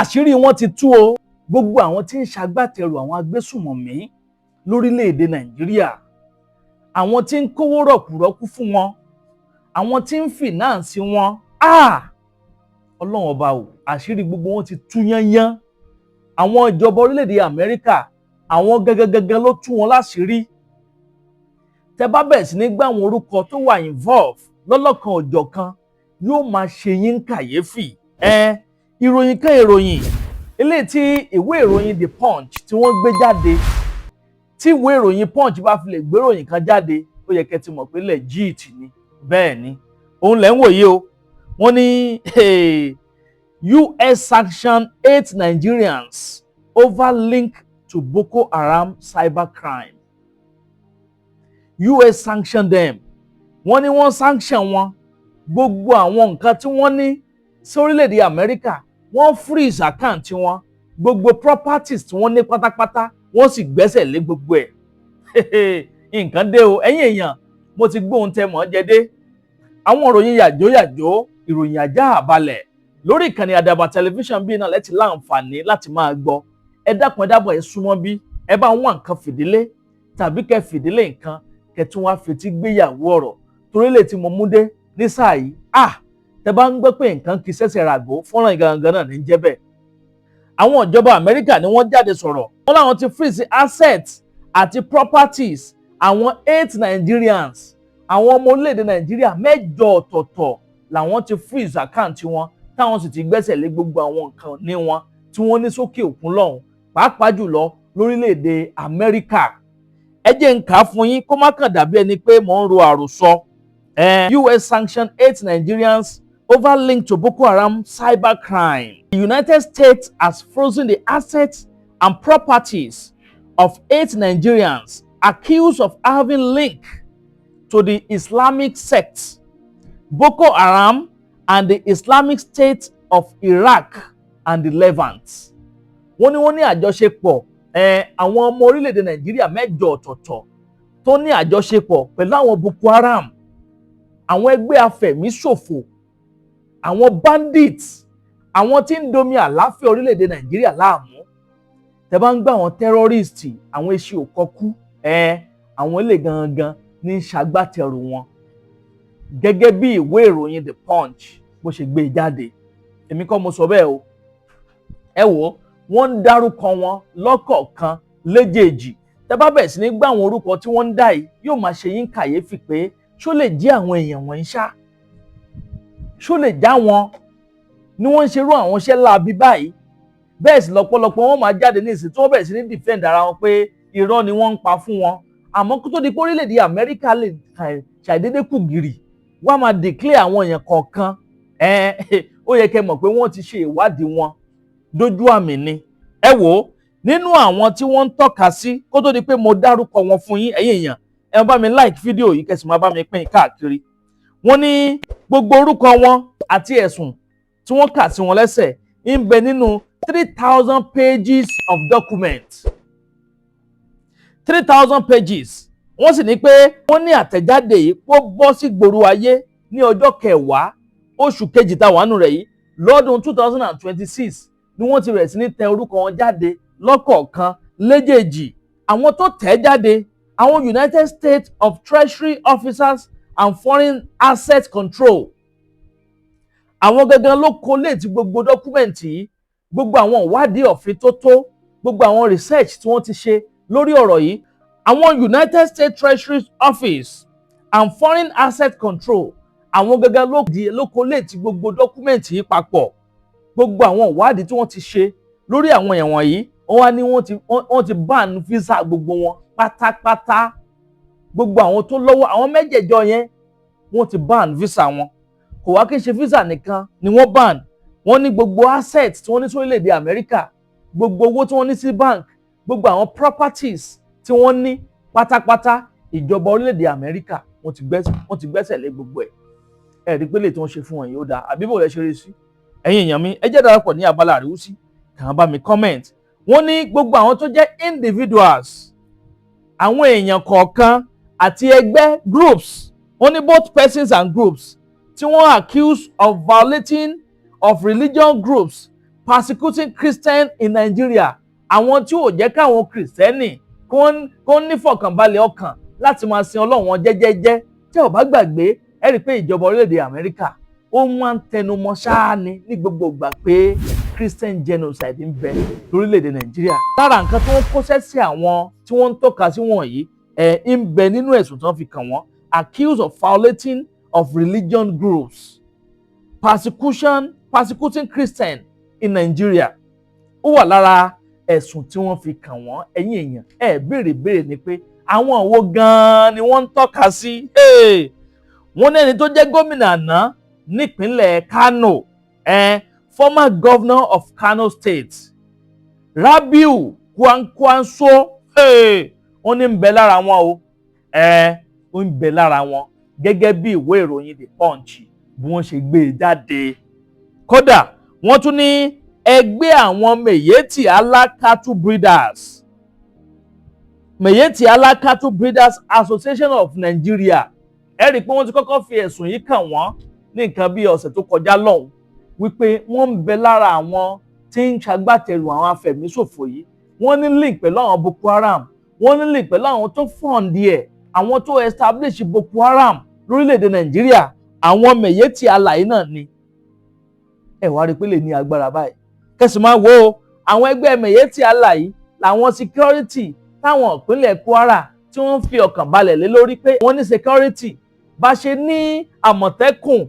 àṣírí wọn ti tú o. Gbogbo àwọn tí ń ṣagbátẹrù àwọn agbésùmọ̀mí lórílẹ̀‐èdè Nàìjíríà, àwọn tí ń kówó rọ̀kùrọ́kú fún wọn, àwọn tí ń fìnáǹsì wọn, Ọlọ́run ọba o, àṣírí gbogbo wọn ti tú yányán. Àwọn ìjọba orílẹ̀‐èdè Amẹ́ríkà, àwọn gangan ló tú wọn láṣìírí. Tẹ́ bá bẹ̀rẹ̀ sí ní gbá àwọn orúkọ tó wà involve lọ́lọ́kan òjọ̀kan, yóò máa ṣe yín kàyéfì. Ìròyìn kan ìròyìn eléyìí tí ìwé ìròyìn The Punch tí wọ́n gbé jáde, tí ìwé ìròyìn Punch bá fi lè gbé ìròyìn kan jáde, ó yẹ kẹ́ ti mọ̀ pé legit ni. Bẹ́ẹ̀ ni, òun lẹ́ ń wòye o. Wọ́n ní US sanction 8 Nigerians over link to Boko Haram cybercrime. US sanction them. Wọ́n ní wọ́n sanction wọn. Gbogbo àwọn nǹkan tí wọ́n ní sí orílẹ̀-èdè Amẹ́ríkà, wọ́n freeze account wọn. Gbogbo properties tí wọ́n ní pátápátá, wọ́n sì gbẹ́sẹ̀ lé gbogbo ẹ̀. Nǹkan dé o, ẹ̀yin èèyàn, mo ti gbóhun tẹ mọ́ jẹ dé. Àwọn ìròyìn yàjóyàjó, ìròyìn ajá àbalẹ̀ lórí ìkànnì Àdàbà tẹlifíṣàn bíi náà lẹ́tì láǹfààní láti máa gbọ́. Ẹ dákun ẹ dábọ̀ ẹ súnmọ́ bí, ẹ bá wọn nǹkan fìdílé tàbí kẹ́ fìdílé nǹkan kẹ́ tún wá fetí gbéyàwó ọ̀rọ̀ torí lè tí mo mú dé ní sáà yìí. Tẹ́ bá ń gbọ́ pé nǹkan kì í ṣẹ̀ṣẹ̀ ràgó, fọ́nrán gangan náà ní jẹ́ bẹ́ẹ̀. Àwọn ìjọba Amẹ́ríkà ni wọ́n jáde sọ̀rọ̀. Wọ́n láwọn ti freeze assets àti properties àwọn 8 Nigerians, àwọn ọmọ orílẹ̀-èdè Nàìjíríà 8 ọ̀tọ̀ọ̀tọ̀ làwọn ti freeze account wọn, táwọn sì ti gbẹ́sẹ̀ lé gbogbo àwọn nǹkan ní wọn tí wọ́n ní sókè òkun lọ́hùn, pàápàá jùlọ lórílẹ̀-èdè Amẹ́ríkà. Ẹ jẹ́ n kà á fún yín kó má kàn dàbí ẹni pé mò ń ro àròsọ. US sanction 8 Nigerians over link to Boko Haram cybercrime. The United States has frozen the assets and properties of 8 Nigerians accused of having link to the Islamic sect Boko Haram and the Islamic State of Iraq and the Levant. Wọ́n ní àjọṣepọ̀ àwọn ọmọ orílẹ̀-èdè Nàìjíríà 8 ọ̀tọ̀ọ̀tọ̀ tó ní àjọṣepọ̀ pẹ̀lú àwọn Boko Haram, àwọn ẹgbẹ́ afẹ̀míṣòfò, àwọn bandits, àwọn tí ń domi àlàáfíà orílẹ̀-èdè Nàìjíríà láàmú. Tẹ́ bá ń gbọ́ àwọn terrorists, àwọn eṣi òkọkú, àwọn ilé gangan ní ṣagbátẹrù wọn. Gẹ́gẹ́ bí ìwé ìròyìn The Punch bó ṣe gbé jáde, èmi kọ́ mo sọ bẹ́ẹ̀ o. Ẹ wò, wọ́n ń dárúkọ wọn lọ́kọ̀ọ̀kan léjèèjì. Tẹ́ bá bẹ̀rẹ̀ sí ní gbọ́ àwọn orúkọ tí wọ́n ń dá yìí, yóò máa ṣe yín kàyéfì pé ṣó lè jẹ́ àwọn èèyàn wọ̀nyí ṣá? Ṣó lè já wọn ni wọ́n ń ṣerú àwọn iṣẹ́ láabi báyìí? Bẹ́ẹ̀ sì lọ́pọ̀lọpọ̀ wọ́n máa jáde ní ìsìn tí wọ́n bẹ̀rẹ̀ sí ní defend ara wọn pé irọ́ ni wọ́n ń pa fún wọn. Àmọ́ kó tó di pé orílẹ̀-èdè Amẹ́ríkà lè ṣàìdédé kù gìrì, wọ́n á máa declare àwọn èèyàn kọ̀ọ̀kan. Ó yẹ kẹ́ mọ̀ pé wọ́n ti ṣe ìwádìí wọn dójú àmì ni. Ẹ wò, nínú àwọn tí wọ́n ń tọ́ka sí kó tó di pé mo dárúkọ wọn fún yín, ẹ̀yin èèyàn, ẹ bá mi like fídíò yìí kẹ́sì máa bá mi pín káàkiri. Wọ́n ní gbogbo orúkọ wọn àti ẹ̀sùn tí wọ́n kà sí wọn lẹ́sẹ̀ ń bẹ nínú 3,000 pages of documents. 3,000 pages. Wọ́n sì ní pé wọ́n ní àtẹ̀jáde yìí kó bọ́ sí gbòòrò ayé ní ọjọ́ 10 oṣù kejì tá wà nù rẹ̀ yìí lọ́dún 2026 ni wọ́n ti bẹ̀rẹ̀ sí ní tẹ orúkọ wọn jáde lọ́kọ̀ọ̀kan léjèèjì. Àwọn tó tẹ̀ jáde, àwọn United States of Treasury Officers and Foreign Asset Control. Àwọn gangan ló collate gbogbo dọ́kúmẹ̀ntì yìí, gbogbo àwọn ìwádìí òfin tó tó, gbogbo àwọn research tí wọ́n ti ṣe lórí ọ̀rọ̀ yìí. Àwọn United States Treasury Office and Foreign Asset Control, àwọn gangan ló collate gbogbo dọ́kúmẹ̀ntì yìí papọ̀. Gbogbo àwọn ìwádìí tí wọ́n ti ṣe lórí àwọn èèyàn wọ̀nyí, wọ́n wá ní wọ́n ti ban visa gbogbo wọn pátápátá. Gbogbo àwọn tó lọ́wọ́, àwọn 8 yẹn, wọ́n ti ban visa wọn. Kò wá kí n ṣe visa nìkan ni wọ́n ban. Wọ́n ní gbogbo assets tí wọ́n ní sórílẹ̀-èdè Amẹ́ríkà, gbogbo owó tí wọ́n ní sí bank, gbogbo àwọn properties tí wọ́n ní pátápátá, ìjọba orílẹ̀-èdè Amẹ́ríkà wọ́n ti gbẹ́sẹ̀ lé gbogbo ẹ̀. Ẹ rí pé lè tí wọ́n ṣe fún wọn yìí ó dáa, àbí bò lẹ ṣe rí sí? Ẹ̀yin èèyàn mi, ẹ jẹ́ darapọ̀ ní abala àríwúsí, kàn bá mi comment. Wọ́n ní gbogbo àwọn tó jẹ́ individuals, àwọn èèyàn kọ̀ọ̀kan àti ẹgbẹ́ groups, wọ́n ní both persons and groups tí wọ́n accused of violating of religion groups persecuting Christians in Nigeria, àwọn tí ò jẹ́ káwọn Kristẹni kó nífọ̀kànbalẹ̀ ọkàn láti máa sin Ọlọ́run wọn jẹ́jẹ́jẹ́. Tí ò bá gbàgbé, ẹ rí i pé ìjọba orílẹ̀-èdè Amẹ́ríkà ó máa ń tẹnumọ́ ṣáá ni ní gbogbo ìgbà pé Christian genocide ń bẹ lórílẹ̀-èdè Nàìjíríà. Lára nǹkan tí wọ́n kóṣẹ́ sí àwọn tí wọ́n ń tọ́ka sí wọ̀nyí ń bẹ nínú ẹ̀sùn tí wọ́n fi kàn wọ́n, accused of violating of religion groups, persecuting Christian in Nigeria. Ó wà lára ẹ̀sùn tí wọ́n fi kàn wọ́n. Ẹ̀yin èèyàn béèrè ni pé àwọn wo gan-an ni wọ́n ń tọ́ka sí? Wọ́n ní ẹni tó jẹ́ gómìnà àná nípínlẹ̀ Kano, former governor of Kano State, Rabiu Kwankwaso, wọ́n ní ń bẹ lára wọn o, ó ń bẹ lára wọn gẹ́gẹ́ bí ìwé ìròyìn The Punch bí wọ́n ṣe gbé e jáde. Kódà wọ́n tún ní ẹgbẹ́ àwọn Meyeti Allah Cattle Breeders, Meyeti Allah Cattle Breeders Association of Nigeria, ẹ rí i pé wọ́n ti kọ́kọ́ fi ẹ̀sùn yìí kàn wọ́n ní nǹkan bí ọ̀sẹ̀ tó kọjá lọ́hùn wípé wọ́n ń bẹ lára àwọn tí ń ṣagbátẹrù àwọn afẹ̀míṣòfò yìí. Wọ́n ní link pẹ̀lú àwọn Boko Haram, wọ́n ní link pẹ̀lú àwọn tó fọ̀ǹdì ẹ̀, àwọn tó establish Boko Haram lórílẹ̀‐èdè Nàìjíríà. Àwọn Meyeti Allah náà ni. Ẹ wá rí i pé lè ní agbára báyìí. Kẹsì máa wo àwọn ẹgbẹ́ Meyeti Allah yìí làwọn security táwọn ìpínlẹ̀ Kwara tí wọ́n fi ọkàn balẹ̀ lé lórí pé wọ́n ní security bá ṣe ní Àmọ̀tẹ́kùn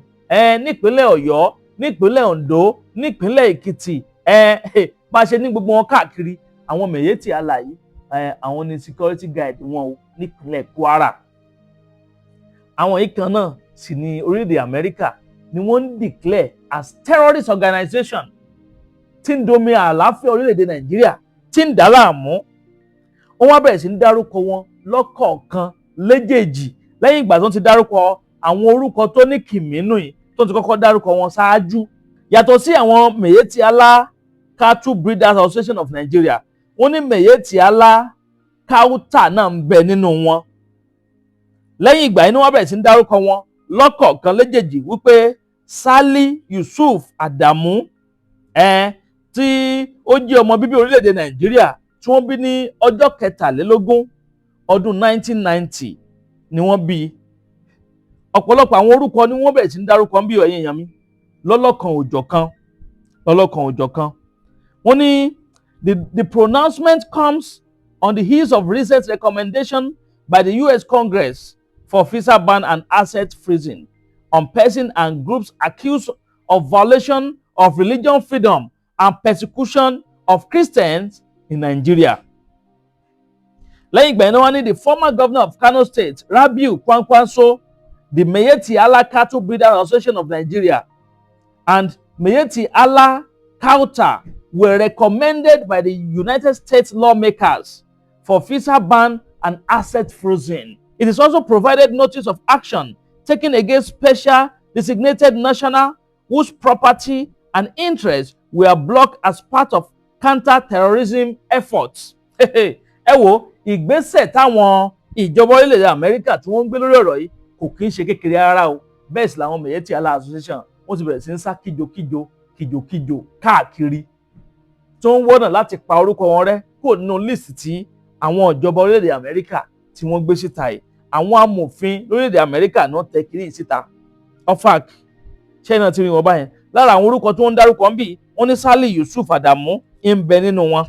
nípínlẹ̀ Ọ̀yọ́, nípínlẹ̀ Oǹdó, nípínlẹ̀ Èkìtì, bá ṣe ní gbogbo wọn káàkiri. Àwọn Meyeti Allah yìí àwọn ni security guide wọn nípínlẹ̀ Kwara. Àwọn yìí kan náà sì ní orílẹ̀-èdè Amẹ́ríkà ni wọ́n ń declare as terrorist organization tí ń domi àlàáfíà orílẹ̀-èdè Nàìjíríà, tí ń dá láàmú. Wọ́n wá bẹ̀rẹ̀ sí ń dárúkọ wọn lọ́kọ̀ọ̀kan léjèèjì lẹ́yìn ìgbà tó ti dárúkọ àwọn orúkọ tó ní kìmínú yìí tó ti kọ́kọ́ dárúkọ wọn ṣáájú. Yàtọ̀ sí àwọn Meyeti Allah Cattle Breeders Association of Nigeria, wọ́n ní Meyeti Allah Kauta náà ń bẹ nínú wọn. Lẹ́yìn ìgbà yìí ni wọ́n bẹ̀rẹ̀ sí ń dárúkọ wọn lọ́kọ̀ọ̀kan léjèèjì wípé Sali Yusuf Adamu, tí ó jẹ́ ọmọ bíbí orílẹ̀-èdè Nàìjíríà tí wọ́n bí ní ọjọ́ 23 ọdún 1990 ni wọ́n bí. Ọ̀pọ̀lọpọ̀ àwọn orúkọ ni wọ́n bẹ̀rẹ̀ sí ń dárúkọ bí ẹ̀yin èèyàn mi lọ́lọ́kan òjọ̀kan. Wọ́n ní the pronouncement comes on the heels of recent recommendation by the US Congress for visa ban and asset freezing on persons and groups accused of violation of religion freedom and persecution of Christians in Nigeria. Lẹ́yìn ìgbà yẹn wọ́n ní the former governor of Kano State, Rabiu Kwankwaso, the Meyeti Allah Cattle Breeders Association of Nigeria, and Meyeti Allah Kauta were recommended by the United States lawmakers for visa ban and asset freezing. It is also provided notice of action taken against special designated national whose property and interests were blocked as part of counterterrorism efforts. Ẹ wo ìgbésẹ̀ táwọn ìjọba orílẹ̀-èdè Amẹ́ríkà tí wọ́n ń gbé lórí ọ̀rọ̀ yìí kò kí ń ṣe kékeré rárá o. Bẹ́ẹ̀ sì làwọn Meyeti Allah Association wọ́n ti bẹ̀rẹ̀ sí ń sá kíjokíjo káàkiri tó ń wọ́nà láti pa orúkọ wọn rẹ́ kò nínú líìsì tí àwọn ìjọba orílẹ̀-èdè Amẹ́ríkà tí wọ́n gbé síta yìí. Àwọn amòfin lórílẹ̀-èdè Amẹ́ríkà náà tẹ kiri síta. OFAC ṣé náà ti rí wọn báyẹn. Lára àwọn orúkọ tí wọ́n ń dárúkọ ń bì wọ́n ní Sali Yusuf Adamu ń bẹ nínú wọn.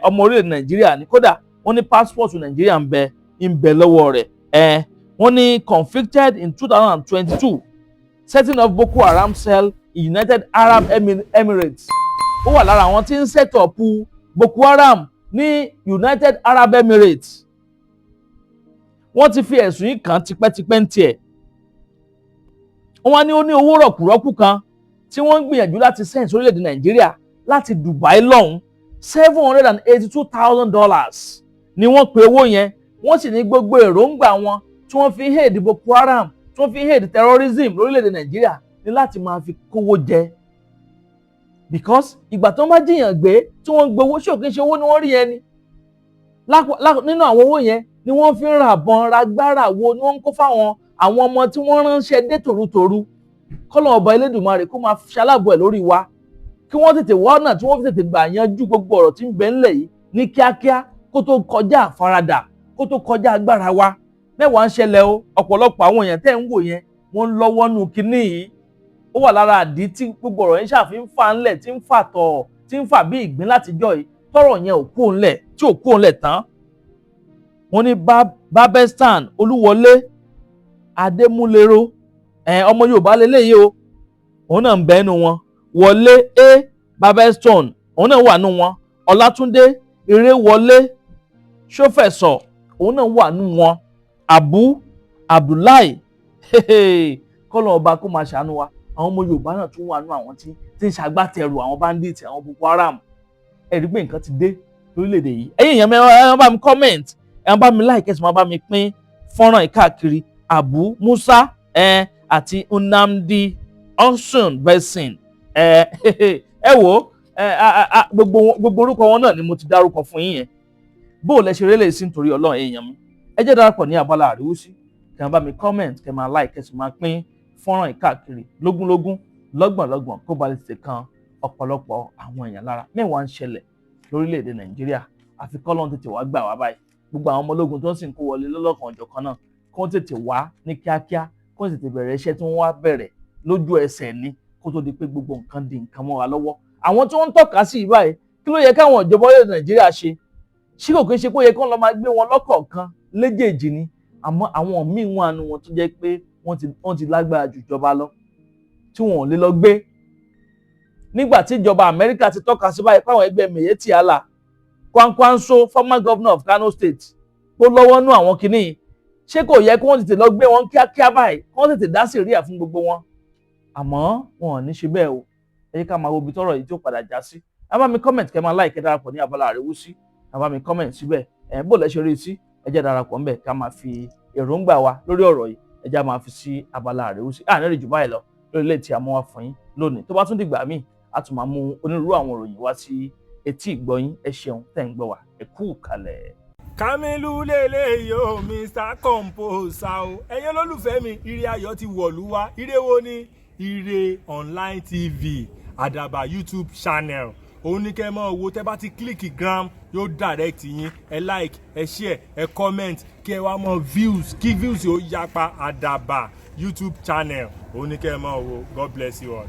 Ọmọ orílẹ̀-èdè Nàìjíríà ní, kódà wọ́n ní passport Nàìjíríà ń bẹ lọ́wọ́ rẹ̀. Wọ́n ní convicted in 2022 setting up Boko Haram cell in United Arab Emirates. Ó wà lára àwọn tí ń set up Boko Haram ní United Arab Emirates. Wọ́n ti fi ẹ̀sùn yìí kàn tipẹ́tipẹ́ ń tiẹ̀. Wọ́n ní ó ní owó rọ̀kùrọ́kù kan tí wọ́n ń gbìyànjú láti send sórílẹ̀-èdè Nàìjíríà láti Dubai lọ́hùn $782,000 ni wọ́n pe owó yẹn. Wọ́n sì ní gbogbo èròǹgbà wọn tí wọ́n fi ń hate Boko Haram, tí wọ́n fi ń hate terrorism lórílẹ̀-èdè Nàìjíríà ní láti máa fi kówó jẹ. Because ìgbà tó ń bá jiyàn gbé tí wọ́n ń gbowó, ṣé òkè ṣe owó ni wọ́n rí yẹn ni? Nínú àwọn owó yẹn ni wọ́n fi ń ra àbọ̀n ragbára wo ni wọ́n ń kó fáwọn àwọn ọmọ tí wọ́n ránṣẹ́ dé tòrutòru. Kọ́lọ̀ ọba Elédùmarè kó máa ṣaláàbò ẹ̀ lórí wa. kí wọ́n tètè wá ọ̀nà tí wọ́n fi tètè gbà yanjú gbogbo ọ̀rọ̀ tí ń bẹ ńlẹ̀ yìí ní kíákíá kó tó kọjá àfaradà kó tó kọjá agbára wa. Mẹ́wàá ń ṣẹlẹ̀ o, ọ̀pọ̀lọpọ̀ àwọn èèyàn tẹ́ ń wò yẹn wọ́n ń lọ́wọ́ nù kinní yìí. Ó wà lára àdí tí gbogbo ọ̀rọ̀ yẹn ṣàfi ń fà ńlẹ̀ tí ń fà tọ̀ tí ń fà bí ìgbín látijọ́ yìí tọ́rọ̀ yẹn ò kúrò ńlẹ̀ tí ò kúrò ńlẹ̀ tán. Wọ́n ní Babestan Olúwọlé Adémúlérò ọmọ Yorùbá lélẹ́yìí o, òun náà ń bẹ nínú wọn. Wọlé Babestan òun náà wà nínú wọn. Ọlátúndé Ìrèwọlé Ṣófẹ̀sọ̀ òun náà wà nínú wọn. Abdullahi kọ́lọ̀ ọba kó máa ṣàánú wa. Àwọn ọmọ Yorùbá náà tún wà nínú àwọn tí ń ṣagbátẹrù àwọn bandits àwọn Boko Haram. Ẹ rí pé nǹkan ti dé lórílẹ̀‐èdè yìí. Ẹ̀yin èèyàn bá mi comment, ẹ bá mi like, ẹ sì máa bá mi pín fọ́nrán yìí káàkiri. Abu Musa àti Nnamdi Osun Blessing ẹ wò gbogbo orúkọ wọn náà ni mo ti dárúkọ fún yín yẹn. Bó o lẹ ṣe rélé sí nítorí Ọlọ́run èèyàn mi. Ẹ jẹ́ darapọ̀ ní abala àríwúsí, kẹ́ bá mi comment, kẹ́ máa like, kẹ́ sì máa pín fọ́nrán yìí káàkiri lógúnlógún lọ́gbọ̀nlọ́gbọ̀n kó ba lè tètè kan ọ̀pọ̀lọpọ̀ àwọn èèyàn lára. Mẹ́wàá ń ṣẹlẹ̀ lórílẹ̀‐èdè Nàìjíríà, àfi k'Ọlọ́run tètè wá gbà wá báyìí. Gbogbo àwọn ọmọ ológun tó ń sìn kó wọlé lọ́lọ́kan ọ̀jọ̀kan náà kó tètè wá ní kíákíá, kó tètè bẹ̀rẹ̀ iṣẹ́ tí wọ́n wá bẹ̀rẹ̀ lójú ẹsẹ̀ ni kó tó di pé gbogbo nǹkan di nǹkan mọ́ wa lọ́wọ́. Àwọn tí wọ́n ń tọ́ka sí báyìí, kí ló yẹ káwọn ìjọba orílẹ̀ Nàìjíríà ṣe? Ṣé kò kí ń ṣe pé ó yẹ kó lọ máa gbé wọn lọ́kọ̀ọ̀kan léjèèjì ni? Àmọ́ àwọn míì wọn àánú wọn tó jẹ́ pé wọ́n ti lágbára jù ìjọba lọ tí wọn ò lè lọ gbé. Nígbà tí ìjọba Amẹ́ríkà ti tọ́ka sí báyìí fáwọn ẹgbẹ́ Miyetti Allah, Kwankwanso former governor of Kano State tó lọ́wọ́ nú àwọn kinní, ṣé kò yẹ kí wọ́n tètè lọ gbé wọn kíákíá báyìí kí wọ́n tètè dá sẹ̀ríà fún gbogbo wọn? Àmọ́ wọn ò ní ṣe bẹ́ẹ̀ o. Ẹ jẹ́ ká máa wo ibi tọ́rọ̀ yìí tí ó padà já sí. Ẹ bá mi comment, kẹ́ máa like, kẹ́ darapọ̀ ní abala àríwúsí. Ẹ bá mi comment síbẹ̀. Bó lẹ ṣe rí sí, ẹ jẹ́ darapọ̀ ńbẹ̀ ká máa fi èròǹgbà wa lórí ọ̀rọ̀ yìí, ẹ jẹ́ máa fi sí abala àríwúsí. Àní jù báyìí lọ lórí ilé tí a mú wá fún yín lónìí. Tó bá tún dìgbà míì, a tún máa mú onírúurú àwọn ìròyìn wá sí etí ìgbọ́yín. Ẹ ṣeun tẹ́ ń gbọ́ wa. Ẹ kú kalẹ̀. Kamilu lele yo Mr. Composer o. Ẹ̀yin olólùfẹ́ mi, ire ayọ̀ ti wọ̀lú wá. Ire wo ni? Ire online TV, Àdàbà YouTube channel. Òun ní kẹ́ mọ́ owó tẹ́ bá ti kílìkì gram yóò direct yín. Ẹ like, ẹ share, ẹ comment, kí ẹ wá mọ views, kí views yóò yapa. Àdàbà YouTube channel. Òun ní kẹ́ mọ́ owó. God bless you all.